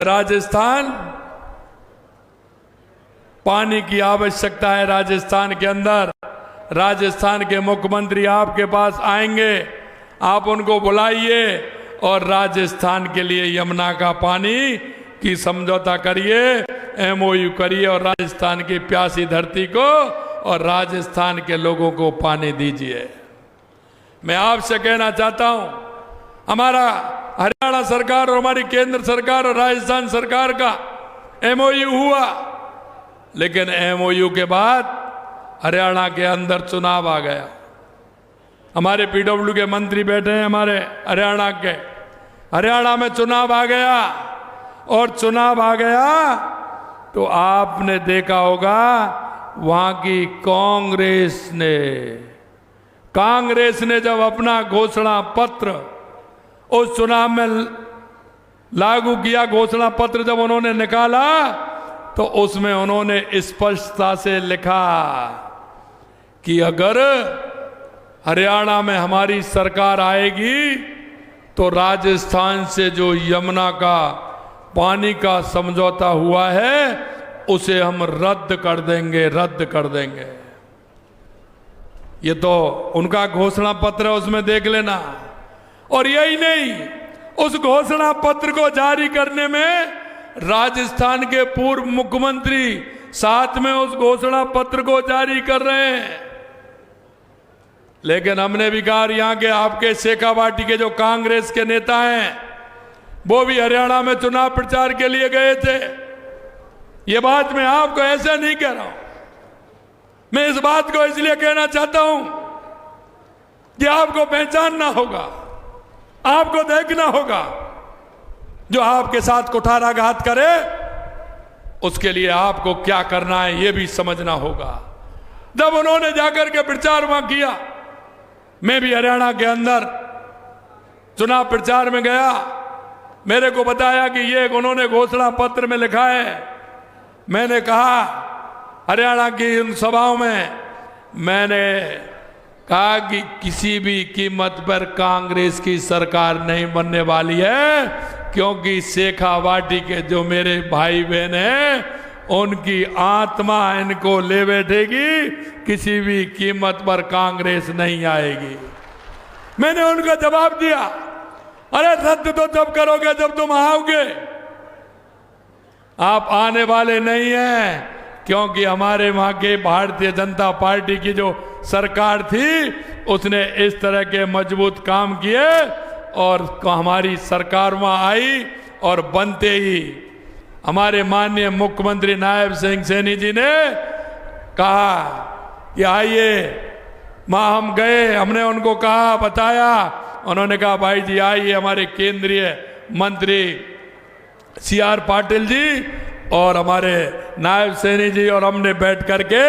राजस्थान पानी की आवश्यकता है। राजस्थान के अंदर राजस्थान के मुख्यमंत्री आपके पास आएंगे, आप उनको बुलाइए और राजस्थान के लिए यमुना का पानी की समझौता करिए, एमओयू करिए और राजस्थान की प्यासी धरती को और राजस्थान के लोगों को पानी दीजिए। मैं आपसे कहना चाहता हूं, हमारा हरियाणा सरकार और हमारी केंद्र सरकार और राजस्थान सरकार का एमओयू हुआ, लेकिन एमओयू के बाद हरियाणा के अंदर चुनाव आ गया। हमारे पीडब्ल्यू के मंत्री बैठे हैं हमारे हरियाणा के, हरियाणा में चुनाव आ गया और चुनाव आ गया तो आपने देखा होगा वहां की कांग्रेस ने जब अपना घोषणा पत्र उस चुनाव में लागू किया, घोषणा पत्र जब उन्होंने निकाला तो उसमें उन्होंने स्पष्टता से लिखा कि अगर हरियाणा में हमारी सरकार आएगी तो राजस्थान से जो यमुना का पानी का समझौता हुआ है उसे हम रद्द कर देंगे। ये तो उनका घोषणा पत्र है, उसमें देख लेना। और यही नहीं, उस घोषणा पत्र को जारी करने में राजस्थान के पूर्व मुख्यमंत्री साथ में उस घोषणा पत्र को जारी कर रहे हैं। लेकिन हमने भी कहा, यहां के आपके शेखावाटी के जो कांग्रेस के नेता हैं वो भी हरियाणा में चुनाव प्रचार के लिए गए थे। ये बात मैं आपको ऐसा नहीं कह रहा हूं, मैं इस बात को इसलिए कहना चाहता हूं कि आपको पहचानना होगा, आपको देखना होगा। जो आपके साथ कुठाराघात करे उसके लिए आपको क्या करना है यह भी समझना होगा। जब उन्होंने जाकर के प्रचार वहां किया, मैं भी हरियाणा के अंदर चुनाव प्रचार में गया, मेरे को बताया कि ये उन्होंने घोषणा पत्र में लिखा है। मैंने कहा हरियाणा की उन सभाओं में, मैंने कहा कि किसी भी कीमत पर कांग्रेस की सरकार नहीं बनने वाली है, क्योंकि शेखावाटी के जो मेरे भाई बहन हैं उनकी आत्मा इनको ले बैठेगी, किसी भी कीमत पर कांग्रेस नहीं आएगी। मैंने उनका जवाब दिया, अरे रद्द तो जब करोगे जब तुम आओगे, आप आने वाले नहीं हैं, क्योंकि हमारे वहां के भारतीय जनता पार्टी की जो सरकार थी उसने इस तरह के मजबूत काम किए और हमारी सरकार वहां आई और बनते ही हमारे माननीय मुख्यमंत्री नायब सिंह सैनी जी ने कहा कि आइए। वहां हम गए, हमने उनको कहा, बताया, उन्होंने कहा भाई जी आइए, हमारे केंद्रीय मंत्री CR पाटिल जी और हमारे नायब सैनी जी और हमने बैठ करके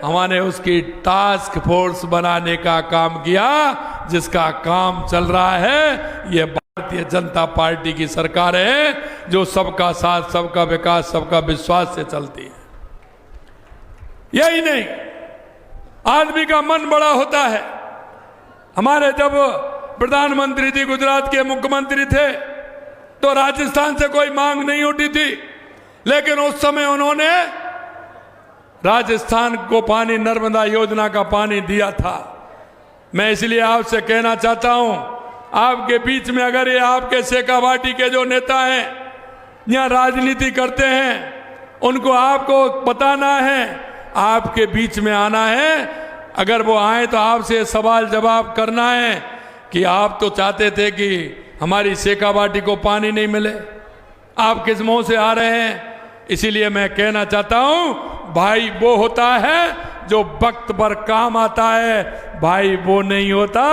हमने उसकी टास्क फोर्स बनाने का काम किया, जिसका काम चल रहा है। ये भारतीय जनता पार्टी की सरकार है जो सबका साथ, सबका विकास, सबका विश्वास से चलती है। यही नहीं, आदमी का मन बड़ा होता है। हमारे जब प्रधानमंत्री जी गुजरात के मुख्यमंत्री थे तो राजस्थान से कोई मांग नहीं उठी थी, लेकिन उस समय उन्होंने राजस्थान को पानी, नर्मदा योजना का पानी दिया था। मैं इसलिए आपसे कहना चाहता हूं, आपके बीच में अगर ये आपके शेखावाटी के जो नेता हैं यहाँ राजनीति करते हैं, उनको आपको बताना है, आपके बीच में आना है। अगर वो आए तो आपसे सवाल जवाब करना है कि आप तो चाहते थे कि हमारी शेखावाटी को पानी नहीं मिले, आप किस मुंह से आ रहे हैं। इसीलिए मैं कहना चाहता हूं, भाई वो होता है जो वक्त पर काम आता है, भाई वो नहीं होता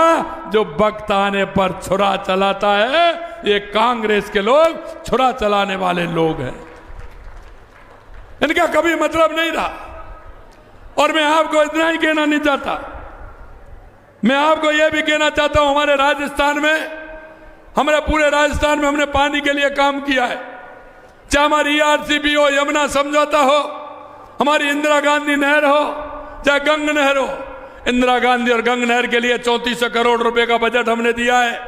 जो वक्त आने पर छुरा चलाता है। ये कांग्रेस के लोग छुरा चलाने वाले लोग हैं, इनका कभी मतलब नहीं रहा। और मैं आपको इतना ही कहना नहीं चाहता, मैं आपको यह भी कहना चाहता हूं, हमारे राजस्थान में, हमारे पूरे राजस्थान में हमने पानी के लिए काम किया है। चाहे हमारी ERCP हो, यमुना समझौता हो, हमारी इंदिरा गांधी नहर हो, चाहे गंग नहर हो। इंदिरा गांधी और गंग नहर के लिए 3400 करोड़ रुपए का बजट हमने दिया है।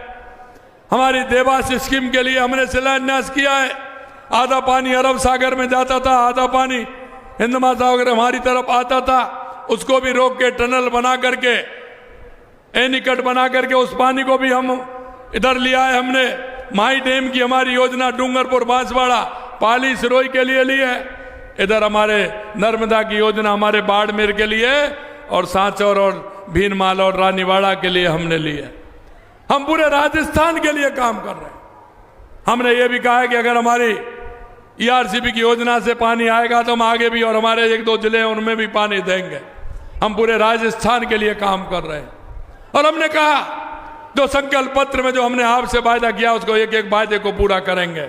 हमारी देवास स्कीम के लिए हमने शिलान्यास किया है। आधा पानी अरब सागर में जाता था, आधा पानी हिंद महासागर हमारी तरफ आता था। उसको भी रोक के टनल बना करके, एनीकट बना करके उस पानी को भी हम इधर लिया है हमने। माई डैम की हमारी योजना डूंगरपुर बांसवाड़ा पाली सिरोही के लिए ली है। इधर हमारे नर्मदा की योजना हमारे बाड़मेर के लिए और सांचौर और भीनमाल और रानीवाड़ा के लिए हमने ली है। हम पूरे राजस्थान के लिए काम कर रहे हैं। हमने ये भी कहा है कि अगर हमारी ईआरसीबी की योजना से पानी आएगा तो हम आगे भी और हमारे 1-2 जिले हैं उनमें भी पानी देंगे। हम पूरे राजस्थान के लिए काम कर रहे हैं। और हमने कहा जो संकल्प पत्र में जो हमने आपसे वायदा किया उसको एक एक वायदे को पूरा करेंगे।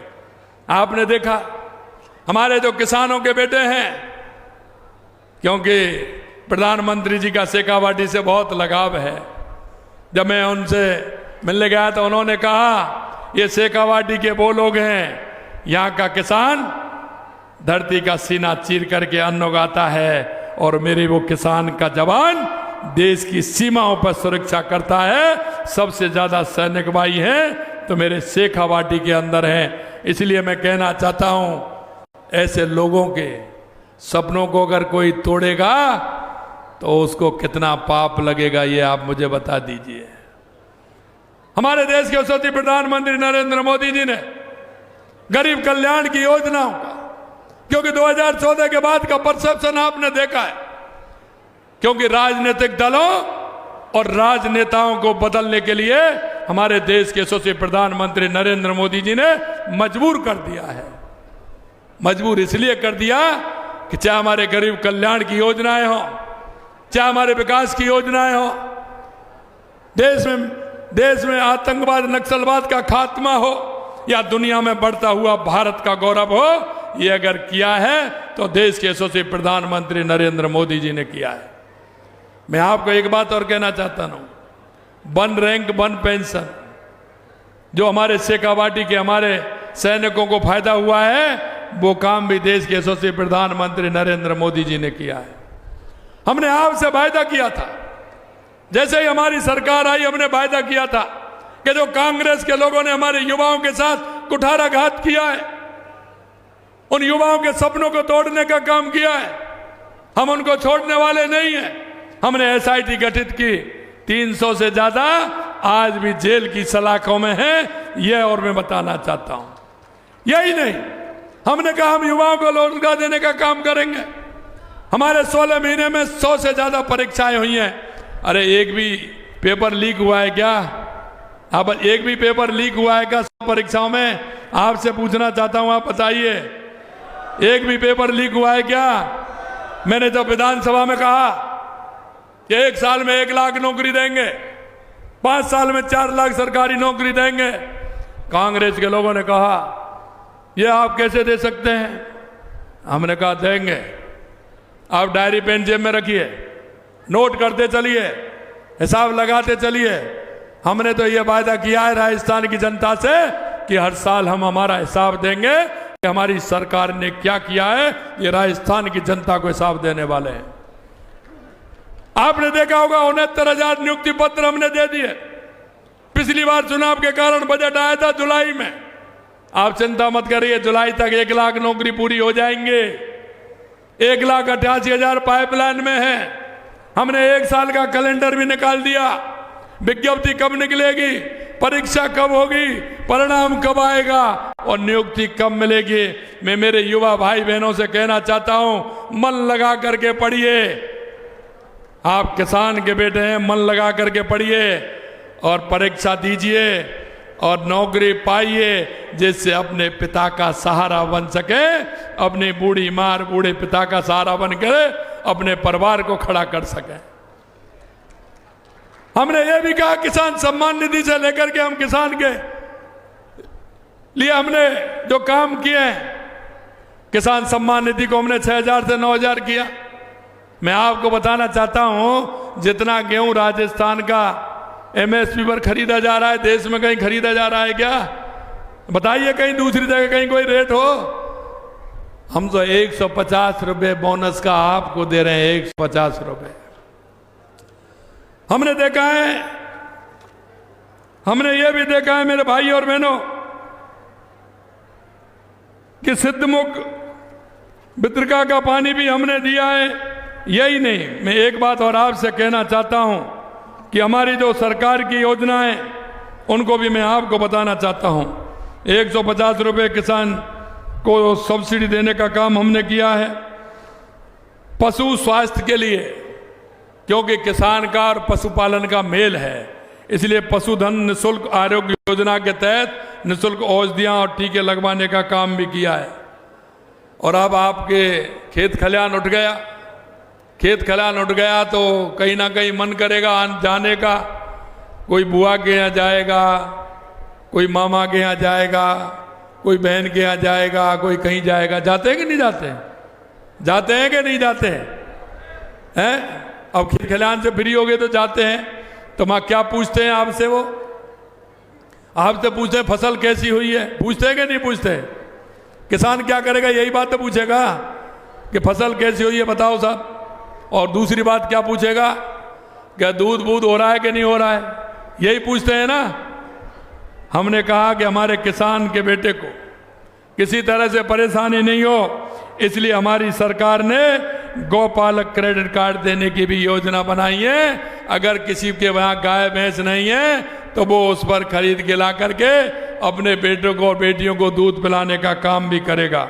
आपने देखा हमारे जो किसानों के बेटे हैं, क्योंकि प्रधानमंत्री जी का शेखावाटी से बहुत लगाव है, जब मैं उनसे मिलने गया तो उन्होंने कहा ये शेखावाटी के वो लोग हैं, यहाँ का किसान धरती का सीना चीर करके अन्न उगाता है और मेरे वो किसान का जवान देश की सीमाओं पर सुरक्षा करता है। सबसे ज्यादा सैनिक भाई हैं तो मेरे शेखावाटी के अंदर हैं। इसलिए मैं कहना चाहता हूं ऐसे लोगों के सपनों को अगर कोई तोड़ेगा तो उसको कितना पाप लगेगा ये आप मुझे बता दीजिए। हमारे देश के यशस्वी प्रधानमंत्री नरेंद्र मोदी जी ने गरीब कल्याण की योजनाओं का, क्योंकि 2014 के बाद का परसेप्शन आपने देखा है, क्योंकि राजनीतिक दलों और राजनेताओं को बदलने के लिए हमारे देश के यशस्वी प्रधानमंत्री नरेंद्र मोदी जी ने मजबूर कर दिया है। मजबूर इसलिए कर दिया कि चाहे हमारे गरीब कल्याण की योजनाएं हो, चाहे हमारे विकास की योजनाएं हो, देश में आतंकवाद नक्सलवाद का खात्मा हो या दुनिया में बढ़ता हुआ भारत का गौरव हो, ये अगर किया है तो देश के यशस्वी प्रधानमंत्री नरेंद्र मोदी जी ने किया है। मैं आपको एक बात और कहना चाहता हूं, वन रैंक वन पेंशन जो हमारे शेखावाटी के हमारे सैनिकों को फायदा हुआ है, वो काम भी देश के यशस्वी प्रधानमंत्री नरेंद्र मोदी जी ने किया है। हमने आपसे वायदा किया था, जैसे ही हमारी सरकार आई हमने वायदा किया था कि जो कांग्रेस के लोगों ने हमारे युवाओं के साथ कुठाराघात किया है, उन युवाओं के सपनों को तोड़ने का काम किया है, हम उनको छोड़ने वाले नहीं हैं। हमने एसआईटी गठित की, 300 से ज्यादा आज भी जेल की सलाखों में है, यह और मैं बताना चाहता हूं। यही नहीं, हमने कहा हम युवाओं को रोजगार देने का काम करेंगे। हमारे 16 महीने में 100 से ज्यादा परीक्षाएं हुई हैं। अरे एक भी पेपर लीक हुआ है क्या? अब एक भी पेपर लीक हुआ है क्या परीक्षाओं में? आपसे पूछना चाहता हूं, आप बताइए, एक भी पेपर लीक हुआ है क्या? मैंने जब विधानसभा में कहा कि 1 साल में 1 लाख नौकरी देंगे, 5 साल में 4 लाख सरकारी नौकरी देंगे, कांग्रेस के लोगों ने कहा ये आप कैसे दे सकते हैं? हमने कहा देंगे। आप डायरी पेन जेब में रखिए, नोट करते चलिए, हिसाब लगाते चलिए। हमने तो ये वायदा किया है राजस्थान की जनता से कि हर साल हम हमारा हिसाब देंगे कि हमारी सरकार ने क्या किया है। ये राजस्थान की जनता को हिसाब देने वाले हैं। आपने देखा होगा 69,000 नियुक्ति पत्र हमने दे दिए। पिछली बार चुनाव के कारण बजट आया था जुलाई में, आप चिंता मत करिए, जुलाई तक 1 लाख नौकरी पूरी हो जाएंगे। 1,88,000 पाइपलाइन में है। हमने 1 साल का कैलेंडर भी निकाल दिया। विज्ञप्ति कब निकलेगी, परीक्षा कब होगी, परिणाम कब आएगा और नियुक्ति कब मिलेगी। मैं मेरे युवा भाई बहनों से कहना चाहता हूं, मन लगा करके पढ़िए। आप किसान के बेटे हैं, मन लगा करके पढ़िए और परीक्षा दीजिए और नौकरी पाइए, जिससे अपने पिता का सहारा बन सके, अपनी बूढ़ी माँ बूढ़े पिता का सहारा बनकर अपने परिवार को खड़ा कर सके। हमने ये भी कहा किसान सम्मान निधि से लेकर के हम किसान के लिए हमने जो काम किए हैं, किसान सम्मान निधि को हमने 6,000 से 9,000 किया। मैं आपको बताना चाहता हूं, जितना गेहूं राजस्थान का एमएसपी पर खरीदा जा रहा है, देश में कहीं खरीदा जा रहा है क्या? बताइए, कहीं दूसरी जगह कहीं कोई रेट हो? हम तो 150 रुपये बोनस का आपको दे रहे हैं, 150 रुपये। हमने देखा है, हमने ये भी देखा है मेरे भाई और बहनों, कि सिद्धमुख भितरका का पानी भी हमने दिया है। यही नहीं, मैं एक बात और आपसे कहना चाहता हूं कि हमारी जो सरकार की योजनाएं उनको भी मैं आपको बताना चाहता हूं। 150 रुपये किसान को सब्सिडी देने का काम हमने किया है। पशु स्वास्थ्य के लिए, क्योंकि किसान का और पशुपालन का मेल है, इसलिए पशुधन निःशुल्क आरोग्य योजना के तहत निःशुल्क औषधियां और टीके लगवाने का काम भी किया है। और अब आपके खेत खलिहान उठ गया, खेत खलिहान उठ गया तो कहीं ना कहीं मन करेगा जाने का। कोई बुआ के यहाँ जाएगा, कोई मामा के यहाँ जाएगा, कोई बहन के यहाँ जाएगा, कोई कहीं जाएगा। जाते हैं कि नहीं जाते हैं? जाते हैं कि नहीं जाते हैं? अब खेत खलिहान से फ्री हो गए तो जाते हैं। तो माँ क्या पूछते हैं आपसे? वो आपसे पूछते हैं फसल कैसी हुई है, पूछते हैं कि नहीं पूछते? किसान क्या करेगा? यही बात तो पूछेगा कि फसल कैसी हुई है बताओ साहब। और दूसरी बात क्या पूछेगा? क्या दूध बूध हो रहा है कि नहीं हो रहा है? यही पूछते हैं ना। हमने कहा कि हमारे किसान के बेटे को किसी तरह से परेशानी नहीं हो, इसलिए हमारी सरकार ने गौपालक क्रेडिट कार्ड देने की भी योजना बनाई है। अगर किसी के वहाँ गाय भैंस नहीं है तो वो उस पर खरीद के ला करके अपने बेटों को और बेटियों को दूध पिलाने का काम भी करेगा।